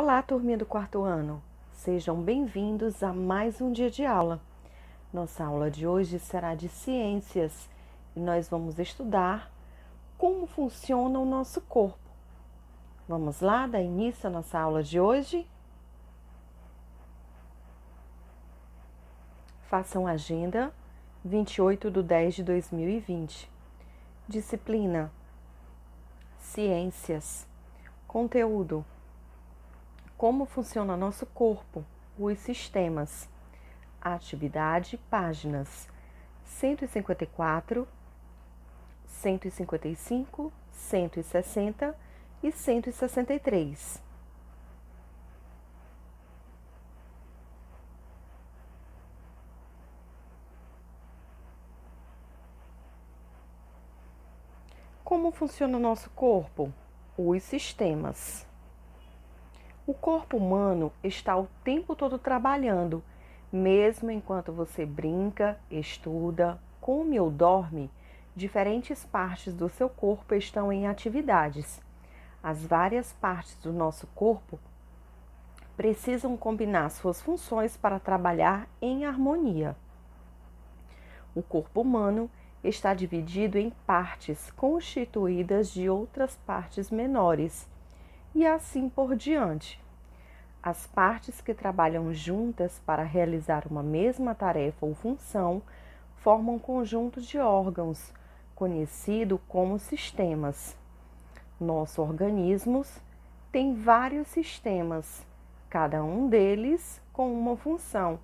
Olá, turminha do quarto ano. Sejam bem-vindos a mais um dia de aula. Nossa aula de hoje será de ciências e nós vamos estudar como funciona o nosso corpo. Vamos lá, dar início à nossa aula de hoje? Façam agenda 28/10/2020. Disciplina Ciências. Conteúdo: como funciona nosso corpo, os sistemas. Atividade, páginas 154, 155, 160 e 163. Como funciona o nosso corpo? Os sistemas. O corpo humano está o tempo todo trabalhando, mesmo enquanto você brinca, estuda, come ou dorme, diferentes partes do seu corpo estão em atividades. As várias partes do nosso corpo precisam combinar suas funções para trabalhar em harmonia. O corpo humano está dividido em partes constituídas de outras partes menores, e assim por diante. As partes que trabalham juntas para realizar uma mesma tarefa ou função formam um conjunto de órgãos, conhecido como sistemas. Nosso organismo tem vários sistemas, cada um deles com uma função.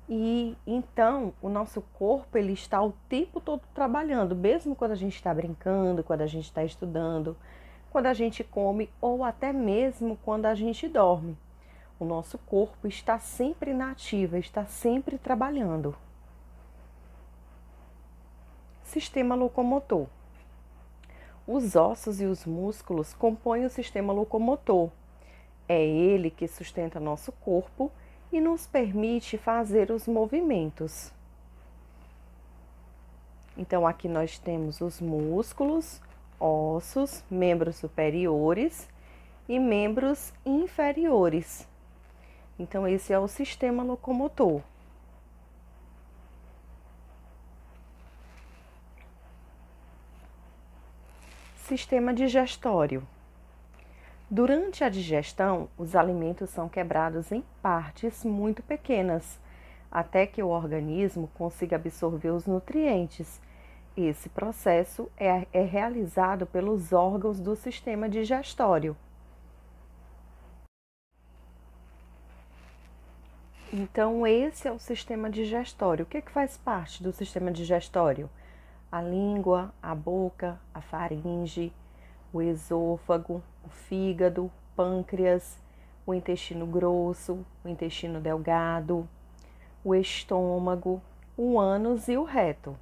E então o nosso corpo ele está o tempo todo trabalhando, mesmo quando a gente está brincando, quando a gente está estudando, quando a gente come ou até mesmo quando a gente dorme. O nosso corpo está sempre na ativa, está sempre trabalhando. Sistema locomotor. Os ossos e os músculos compõem o sistema locomotor. É ele que sustenta nosso corpo e nos permite fazer os movimentos. Então, aqui nós temos os músculos, ossos, membros superiores e membros inferiores. Então, esse é o sistema locomotor. Sistema digestório. Durante a digestão, os alimentos são quebrados em partes muito pequenas, até que o organismo consiga absorver os nutrientes. Esse processo é realizado pelos órgãos do sistema digestório. Então, esse é o sistema digestório. O que faz parte do sistema digestório? A língua, a boca, a faringe, o esôfago, o fígado, o pâncreas, o intestino grosso, o intestino delgado, o estômago, o ânus e o reto.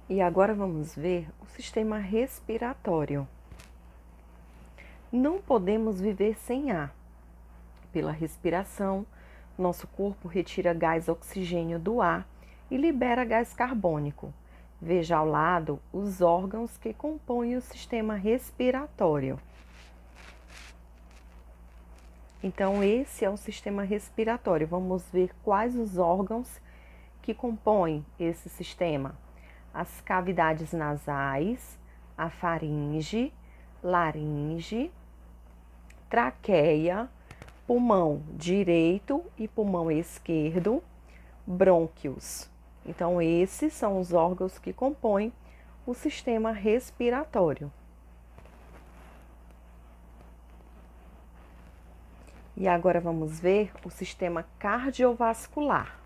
E agora vamos ver o sistema respiratório. Não podemos viver sem ar. Pela respiração, nosso corpo retira gás oxigênio do ar e libera gás carbônico. Veja ao lado os órgãos que compõem o sistema respiratório. Então, esse é o sistema respiratório. Vamos ver quais os órgãos que compõem esse sistema. As cavidades nasais, a faringe, laringe, traqueia, pulmão direito e pulmão esquerdo, brônquios. Então, esses são os órgãos que compõem o sistema respiratório. E agora vamos ver o sistema cardiovascular.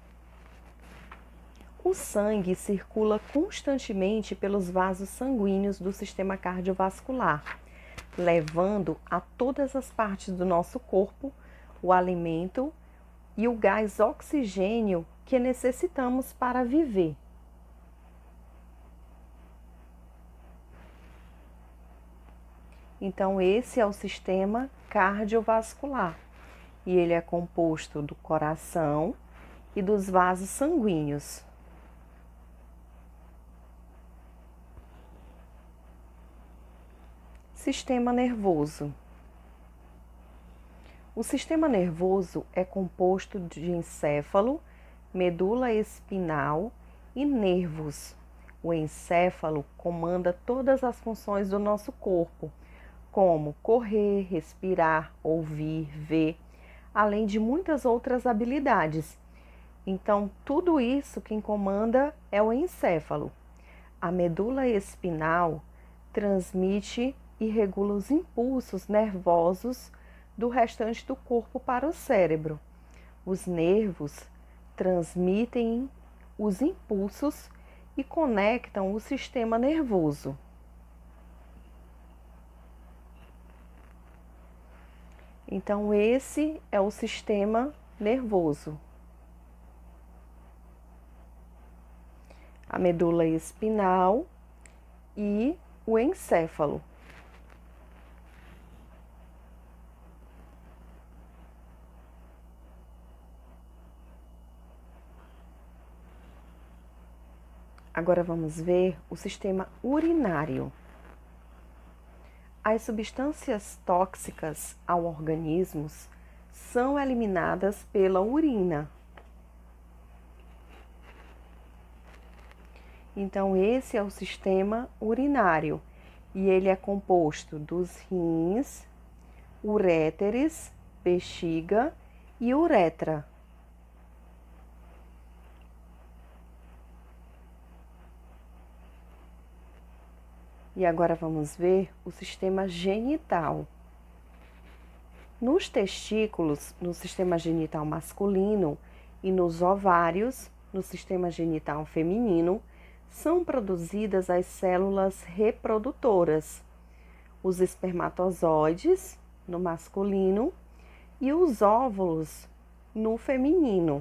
O sangue circula constantemente pelos vasos sanguíneos do sistema cardiovascular, levando a todas as partes do nosso corpo o alimento e o gás oxigênio que necessitamos para viver. Então, esse é o sistema cardiovascular e ele é composto do coração e dos vasos sanguíneos. Sistema nervoso. O sistema nervoso é composto de encéfalo, medula espinhal e nervos. O encéfalo comanda todas as funções do nosso corpo, como correr, respirar, ouvir, ver, além de muitas outras habilidades. Então, tudo isso quem comanda é o encéfalo. A medula espinal transmite e regula os impulsos nervosos do restante do corpo para o cérebro. Os nervos transmitem os impulsos e conectam o sistema nervoso. Então, esse é o sistema nervoso. A medula espinal e o encéfalo. Agora vamos ver o sistema urinário. As substâncias tóxicas ao organismo são eliminadas pela urina. Então, esse é o sistema urinário e ele é composto dos rins, uréteres, bexiga e uretra. E agora vamos ver o sistema genital. Nos testículos, no sistema genital masculino, e nos ovários, no sistema genital feminino, são produzidas as células reprodutoras, os espermatozoides no masculino e os óvulos no feminino.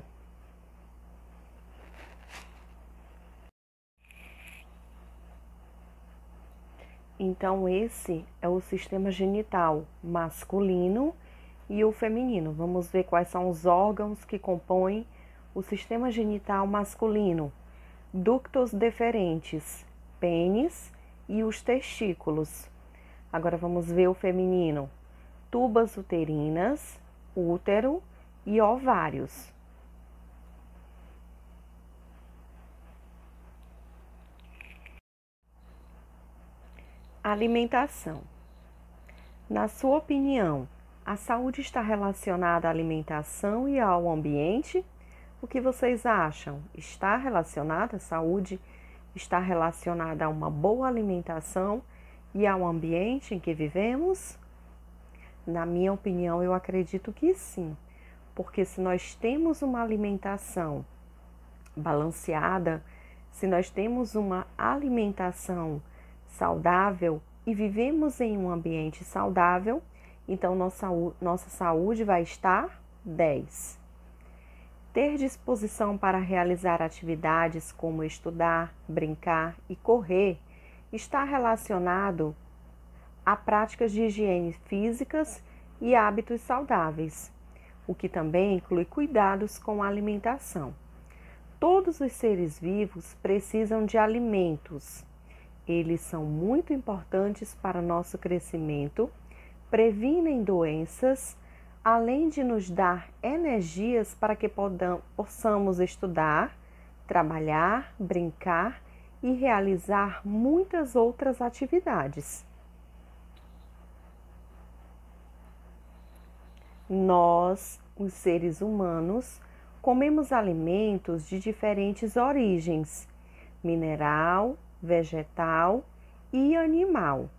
Então, esse é o sistema genital masculino e o feminino. Vamos ver quais são os órgãos que compõem o sistema genital masculino. Ductos deferentes, pênis e os testículos. Agora vamos ver o feminino. Tubas uterinas, útero e ovários. Alimentação. Na sua opinião, a saúde está relacionada à alimentação e ao ambiente? O que vocês acham? Está relacionada? A saúde está relacionada a uma boa alimentação e ao ambiente em que vivemos? Na minha opinião, eu acredito que sim, porque se nós temos uma alimentação balanceada, se nós temos uma alimentação saudável e vivemos em um ambiente saudável, então nossa saúde vai estar 10. Ter disposição para realizar atividades como estudar, brincar e correr está relacionado a práticas de higiene físicas e hábitos saudáveis, o que também inclui cuidados com a alimentação. Todos os seres vivos precisam de alimentos. Eles são muito importantes para nosso crescimento, previnem doenças, além de nos dar energias para que possamos estudar, trabalhar, brincar e realizar muitas outras atividades. Nós, os seres humanos, comemos alimentos de diferentes origens: mineral, vegetal e animal.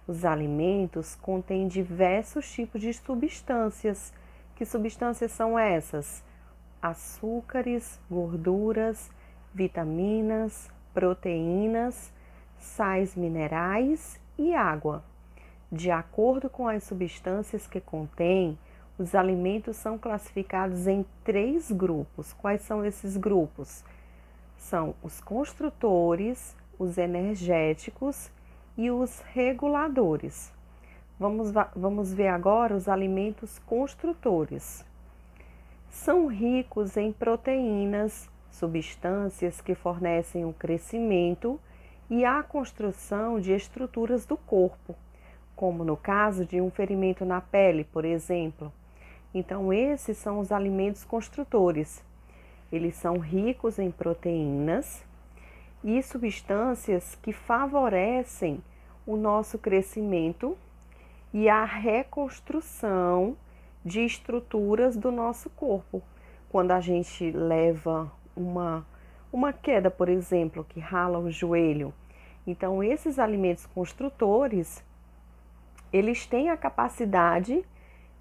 Os alimentos contêm diversos tipos de substâncias. Que substâncias são essas? Açúcares, gorduras, vitaminas, proteínas, sais minerais e água. De acordo com as substâncias que contêm, os alimentos são classificados em 3 grupos. Quais são esses grupos? São os construtores, os energéticos e os reguladores. Vamos ver agora os alimentos construtores. São ricos em proteínas, substâncias que fornecem o crescimento e a construção de estruturas do corpo, como no caso de um ferimento na pele, por exemplo. Então, esses são os alimentos construtores. Eles são ricos em proteínas e substâncias que favorecem o nosso crescimento e a reconstrução de estruturas do nosso corpo. Quando a gente leva uma queda, por exemplo, que rala o joelho. Então, esses alimentos construtores, eles têm a capacidade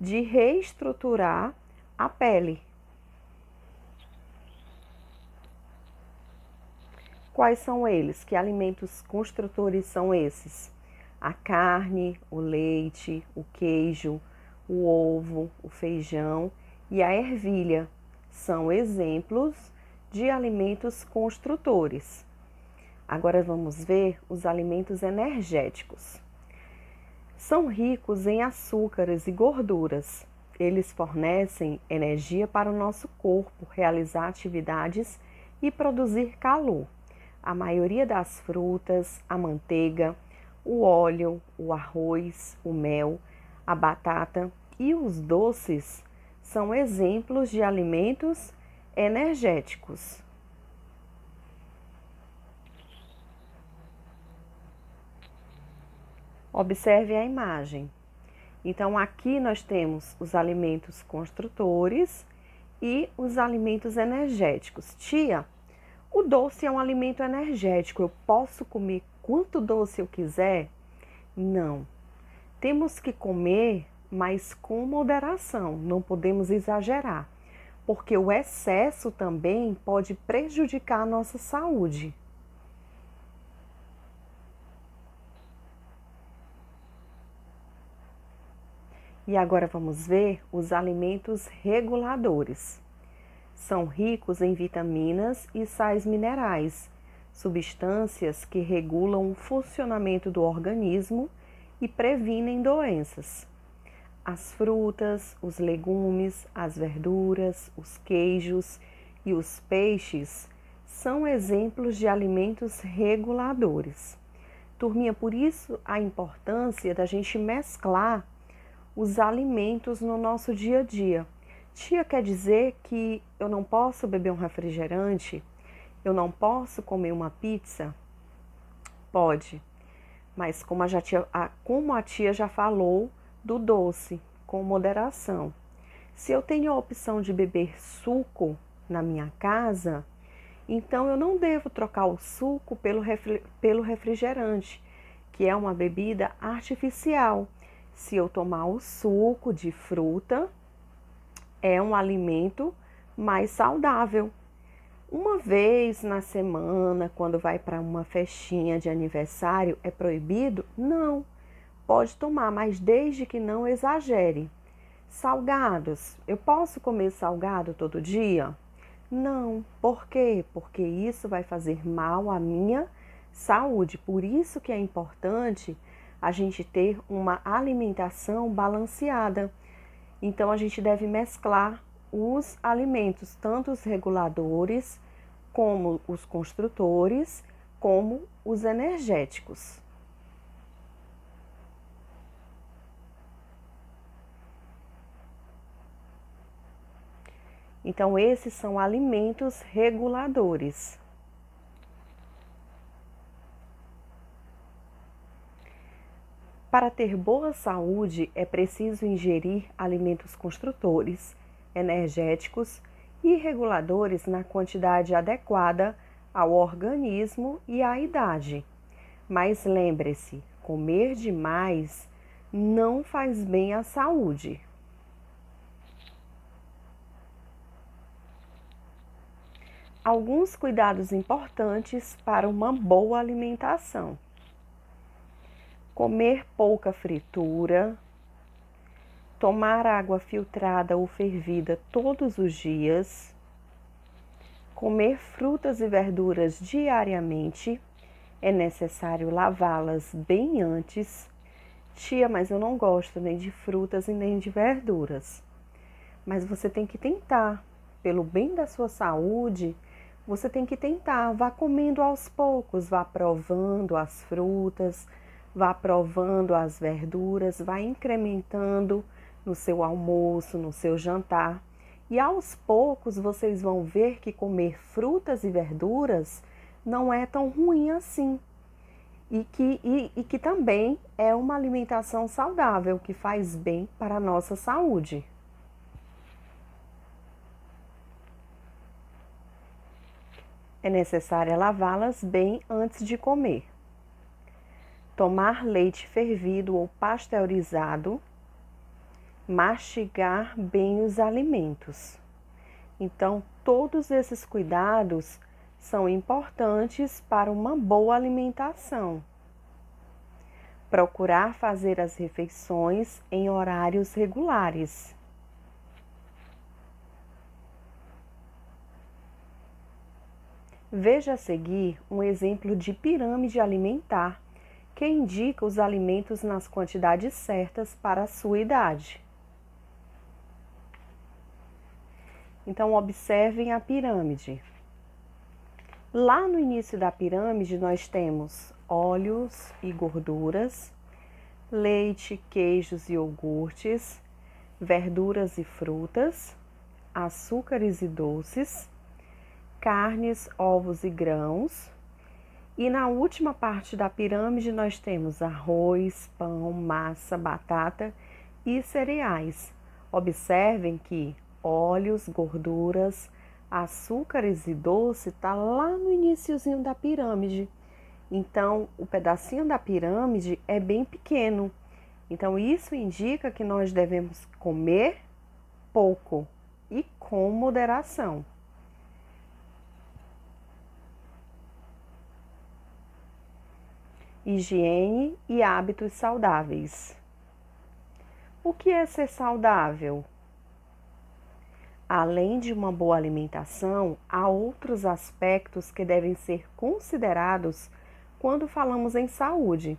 de reestruturar a pele. Quais são eles? Que alimentos construtores são esses? A carne, o leite, o queijo, o ovo, o feijão e a ervilha são exemplos de alimentos construtores. Agora vamos ver os alimentos energéticos. São ricos em açúcares e gorduras. Eles fornecem energia para o nosso corpo realizar atividades e produzir calor. A maioria das frutas, a manteiga, o óleo, o arroz, o mel, a batata e os doces são exemplos de alimentos energéticos. Observe a imagem. Então, aqui nós temos os alimentos construtores e os alimentos energéticos. Tia, o doce é um alimento energético. Eu posso comer quanto doce eu quiser? Não. Temos que comer, mas com moderação. Não podemos exagerar, porque o excesso também pode prejudicar a nossa saúde. E agora vamos ver os alimentos reguladores. São ricos em vitaminas e sais minerais, substâncias que regulam o funcionamento do organismo e previnem doenças. As frutas, os legumes, as verduras, os queijos e os peixes são exemplos de alimentos reguladores. Turminha, por isso a importância da gente mesclar os alimentos no nosso dia a dia. Tia, quer dizer que eu não posso beber um refrigerante? Eu não posso comer uma pizza? Pode, mas como a tia já falou do doce, com moderação. Se eu tenho a opção de beber suco na minha casa, então eu não devo trocar o suco pelo refrigerante, que é uma bebida artificial. Se eu tomar o suco de fruta, é um alimento mais saudável. Uma vez na semana, quando vai para uma festinha de aniversário, é proibido? Não, pode tomar, mas desde que não exagere. Salgados, eu posso comer salgado todo dia? Não, por quê? Porque isso vai fazer mal à minha saúde. Por isso que é importante a gente ter uma alimentação balanceada. Então, a gente deve mesclar os alimentos, tanto os reguladores, como os construtores, como os energéticos. Então, esses são alimentos reguladores. Para ter boa saúde, é preciso ingerir alimentos construtores, energéticos e reguladores na quantidade adequada ao organismo e à idade. Mas lembre-se, comer demais não faz bem à saúde. Alguns cuidados importantes para uma boa alimentação: comer pouca fritura, tomar água filtrada ou fervida todos os dias, comer frutas e verduras diariamente, é necessário lavá-las bem antes. Tia, mas eu não gosto nem de frutas e nem de verduras. Mas você tem que tentar, pelo bem da sua saúde, você tem que tentar, vá comendo aos poucos, vá provando as frutas, Vá provando as verduras, vá incrementando no seu almoço, no seu jantar. E aos poucos vocês vão ver que comer frutas e verduras não é tão ruim assim. E que também é uma alimentação saudável, que faz bem para a nossa saúde. É necessário lavá-las bem antes de comer. Tomar leite fervido ou pasteurizado. Mastigar bem os alimentos. Então, todos esses cuidados são importantes para uma boa alimentação. Procurar fazer as refeições em horários regulares. Veja a seguir um exemplo de pirâmide alimentar que indica os alimentos nas quantidades certas para a sua idade. Então, observem a pirâmide. Lá no início da pirâmide, nós temos óleos e gorduras, leite, queijos e iogurtes, verduras e frutas, açúcares e doces, carnes, ovos e grãos. E na última parte da pirâmide, nós temos arroz, pão, massa, batata e cereais. Observem que óleos, gorduras, açúcares e doce está lá no iniciozinho da pirâmide. Então, o pedacinho da pirâmide é bem pequeno. Então, isso indica que nós devemos comer pouco e com moderação. Higiene e hábitos saudáveis. O que é ser saudável? Além de uma boa alimentação, há outros aspectos que devem ser considerados quando falamos em saúde.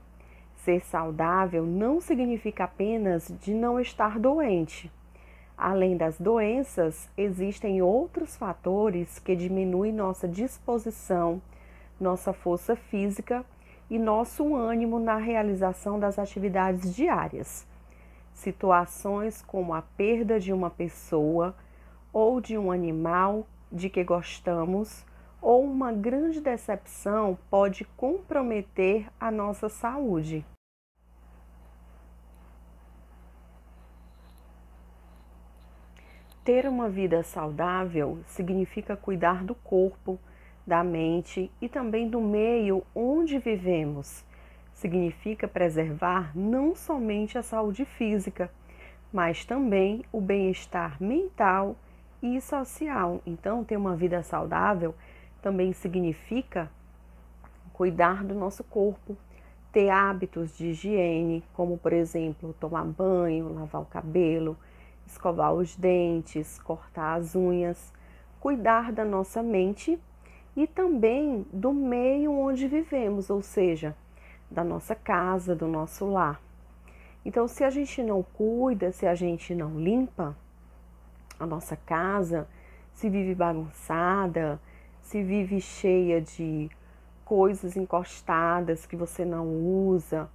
Ser saudável não significa apenas de não estar doente. Além das doenças, existem outros fatores que diminuem nossa disposição, nossa força física e nosso ânimo na realização das atividades diárias. Situações como a perda de uma pessoa ou de um animal de que gostamos, ou uma grande decepção pode comprometer a nossa saúde. Ter uma vida saudável significa cuidar do corpo, da mente e também do meio onde vivemos. Significa preservar não somente a saúde física, mas também o bem-estar mental e social. Então, ter uma vida saudável também significa cuidar do nosso corpo, ter hábitos de higiene, como por exemplo, tomar banho, lavar o cabelo, escovar os dentes, cortar as unhas, cuidar da nossa mente e também do meio onde vivemos, ou seja, da nossa casa, do nosso lar. Então, se a gente não cuida, se a gente não limpa a nossa casa, se vive bagunçada, se vive cheia de coisas encostadas que você não usa,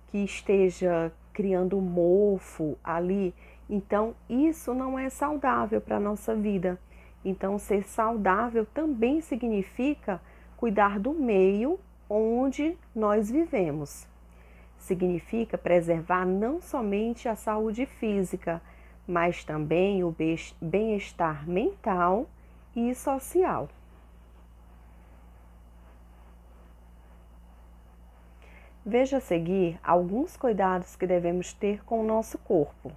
que esteja criando mofo ali, então isso não é saudável para a nossa vida. Então, ser saudável também significa cuidar do meio onde nós vivemos. Significa preservar não somente a saúde física, mas também o bem-estar mental e social. Veja a seguir alguns cuidados que devemos ter com o nosso corpo.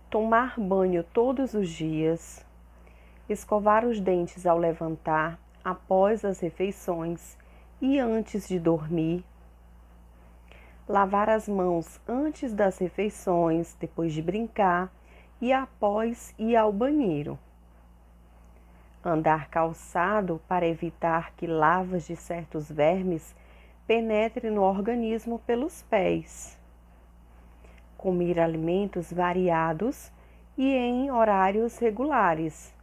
Tomar banho todos os dias, escovar os dentes ao levantar, após as refeições e antes de dormir, lavar as mãos antes das refeições, depois de brincar e após ir ao banheiro. Andar calçado para evitar que larvas de certos vermes penetrem no organismo pelos pés. Comer alimentos variados e em horários regulares.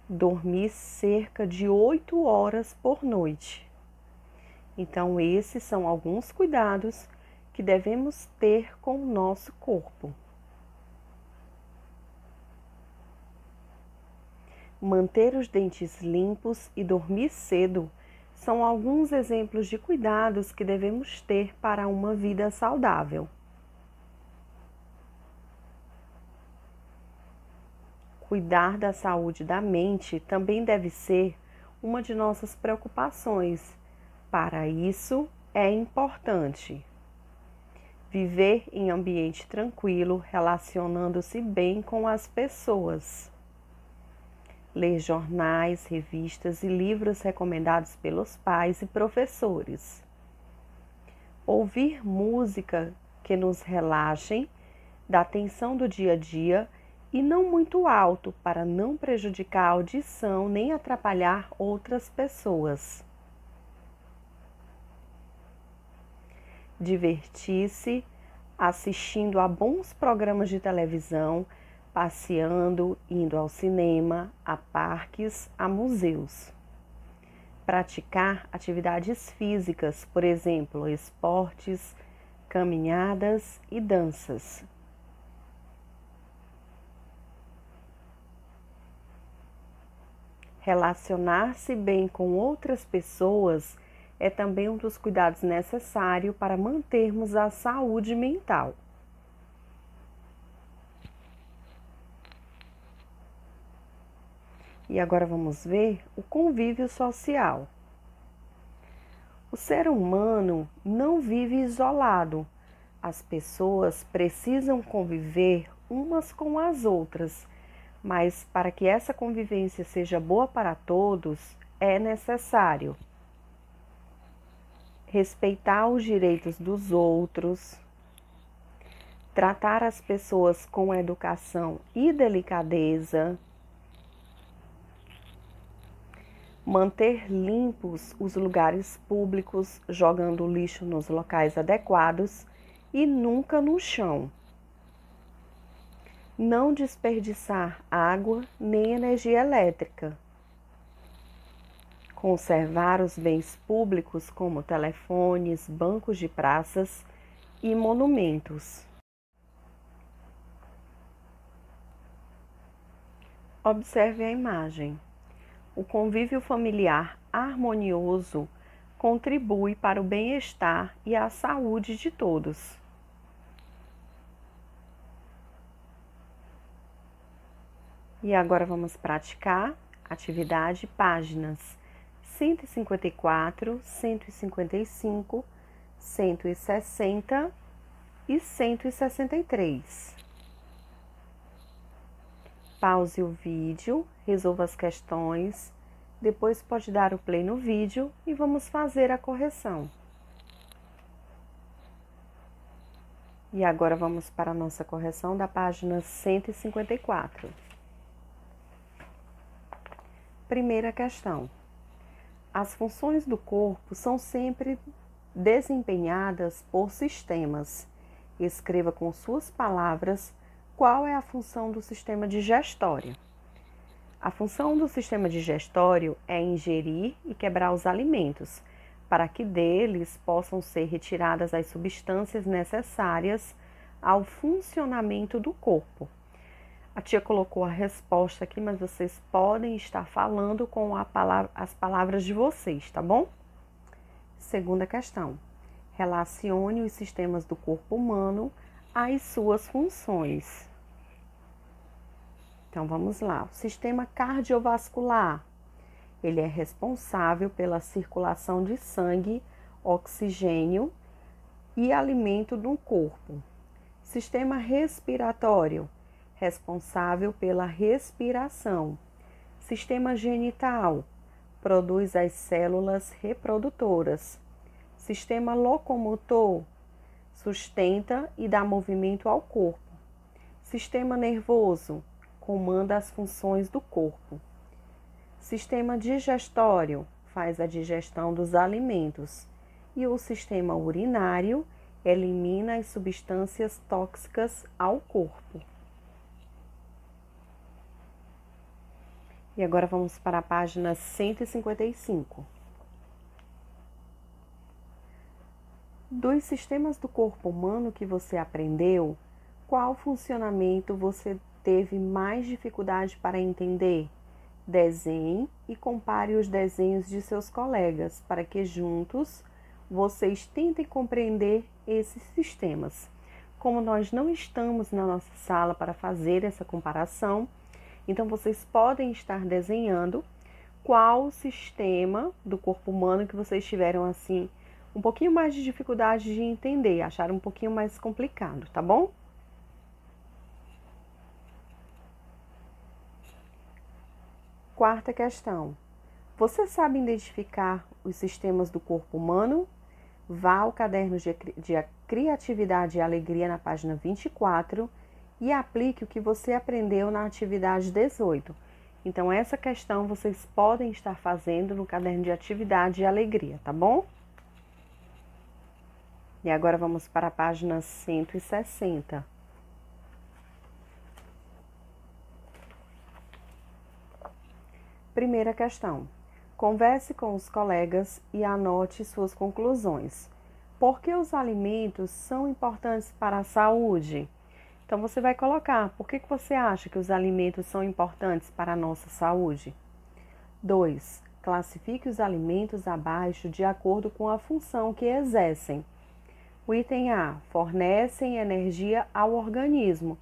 Dormir cerca de 8 horas por noite. Então, esses são alguns cuidados que devemos ter com o nosso corpo. Manter os dentes limpos e dormir cedo são alguns exemplos de cuidados que devemos ter para uma vida saudável. Cuidar da saúde da mente também deve ser uma de nossas preocupações. Para isso, é importante viver em ambiente tranquilo, relacionando-se bem com as pessoas. Ler jornais, revistas e livros recomendados pelos pais e professores. Ouvir música que nos relaxem da tensão do dia a dia e não muito alto para não prejudicar a audição nem atrapalhar outras pessoas. Divertir-se assistindo a bons programas de televisão, passeando, indo ao cinema, a parques, a museus. Praticar atividades físicas, por exemplo, esportes, caminhadas e danças. Relacionar-se bem com outras pessoas é também um dos cuidados necessários para mantermos a saúde mental. E agora vamos ver o convívio social. O ser humano não vive isolado. As pessoas precisam conviver umas com as outras, mas para que essa convivência seja boa para todos, é necessário respeitar os direitos dos outros, tratar as pessoas com educação e delicadeza, manter limpos os lugares públicos, jogando lixo nos locais adequados e nunca no chão. Não desperdiçar água nem energia elétrica. Conservar os bens públicos como telefones, bancos de praças e monumentos. Observe a imagem. O convívio familiar harmonioso contribui para o bem-estar e a saúde de todos. E agora vamos praticar atividade páginas 154, 155, 160 e 163. Pause o vídeo, resolva as questões, depois pode dar o play no vídeo e vamos fazer a correção. E agora vamos para a nossa correção da página 154. Primeira questão. As funções do corpo são sempre desempenhadas por sistemas. Escreva com suas palavras qual é a função do sistema digestório. A função do sistema digestório é ingerir e quebrar os alimentos, para que deles possam ser retiradas as substâncias necessárias ao funcionamento do corpo. A tia colocou a resposta aqui, mas vocês podem estar falando com as palavras de vocês, tá bom? Segunda questão. Relacione os sistemas do corpo humano às suas funções. Então, vamos lá. O sistema cardiovascular, ele é responsável pela circulação de sangue, oxigênio e alimento no corpo. Sistema respiratório, responsável pela respiração. Sistema genital, produz as células reprodutoras. Sistema locomotor, sustenta e dá movimento ao corpo. Sistema nervoso, comanda as funções do corpo. Sistema digestório, faz a digestão dos alimentos. E o sistema urinário, elimina as substâncias tóxicas ao corpo. E agora vamos para a página 155. Dos sistemas do corpo humano que você aprendeu, qual funcionamento você teve mais dificuldade para entender? Desenhe e compare os desenhos de seus colegas para que juntos vocês tentem compreender esses sistemas. Como nós não estamos na nossa sala para fazer essa comparação, então vocês podem estar desenhando qual sistema do corpo humano que vocês tiveram assim um pouquinho mais de dificuldade de entender, acharam um pouquinho mais complicado, tá bom? Quarta questão. Você sabe identificar os sistemas do corpo humano? Vá ao caderno de Criatividade e Alegria na página 24 e aplique o que você aprendeu na atividade 18. Então, essa questão vocês podem estar fazendo no caderno de Atividade e Alegria, tá bom? E agora vamos para a página 160. Primeira questão. Converse com os colegas e anote suas conclusões. Por que os alimentos são importantes para a saúde? Então, você vai colocar, por que você acha que os alimentos são importantes para a nossa saúde? 2. Classifique os alimentos abaixo de acordo com a função que exercem. O item A, fornecem energia ao organismo.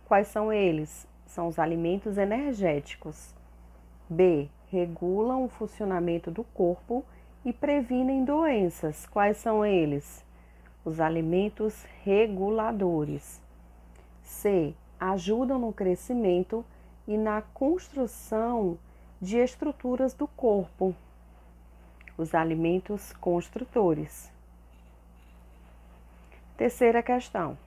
Quais são eles? São os alimentos energéticos. B, regulam o funcionamento do corpo e previnem doenças. Quais são eles? Os alimentos reguladores. C, ajudam no crescimento e na construção de estruturas do corpo. Os alimentos construtores. Terceira questão.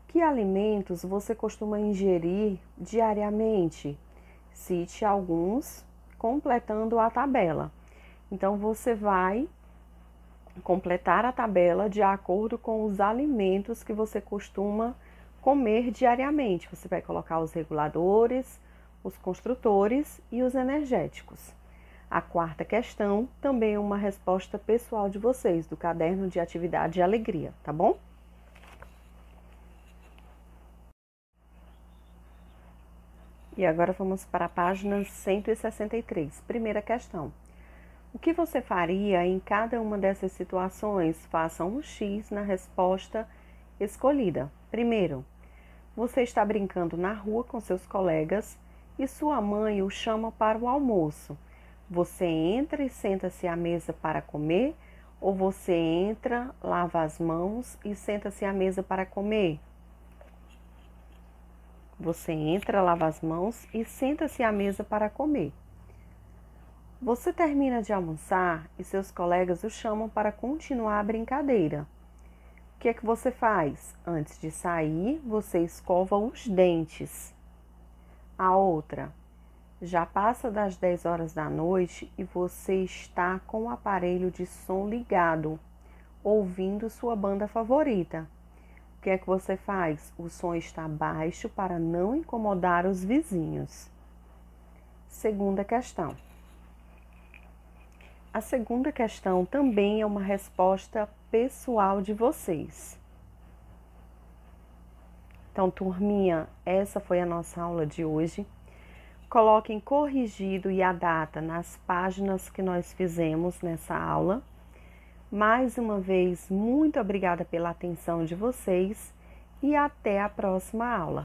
Que alimentos você costuma ingerir diariamente? Cite alguns, completando a tabela. Então, você vai completar a tabela de acordo com os alimentos que você costuma comer diariamente. Você vai colocar os reguladores, os construtores e os energéticos. A quarta questão também é uma resposta pessoal de vocês, do caderno de Atividade e Alegria, tá bom? E agora vamos para a página 163. Primeira questão. O que você faria em cada uma dessas situações? Faça um X na resposta escolhida. Primeiro, você está brincando na rua com seus colegas e sua mãe o chama para o almoço. Você entra e senta-se à mesa para comer, ou você entra, lava as mãos e senta-se à mesa para comer? Você entra, lava as mãos e senta-se à mesa para comer. Você termina de almoçar e seus colegas o chamam para continuar a brincadeira. O que é que você faz? Antes de sair, você escova os dentes. A outra, já passa das 10 horas da noite e você está com o aparelho de som ligado, ouvindo sua banda favorita. O que é que você faz? O som está baixo para não incomodar os vizinhos. Segunda questão. A segunda questão também é uma resposta pessoal de vocês. Então, turminha, essa foi a nossa aula de hoje. Coloquem corrigido e a data nas páginas que nós fizemos nessa aula. Mais uma vez, muito obrigada pela atenção de vocês e até a próxima aula.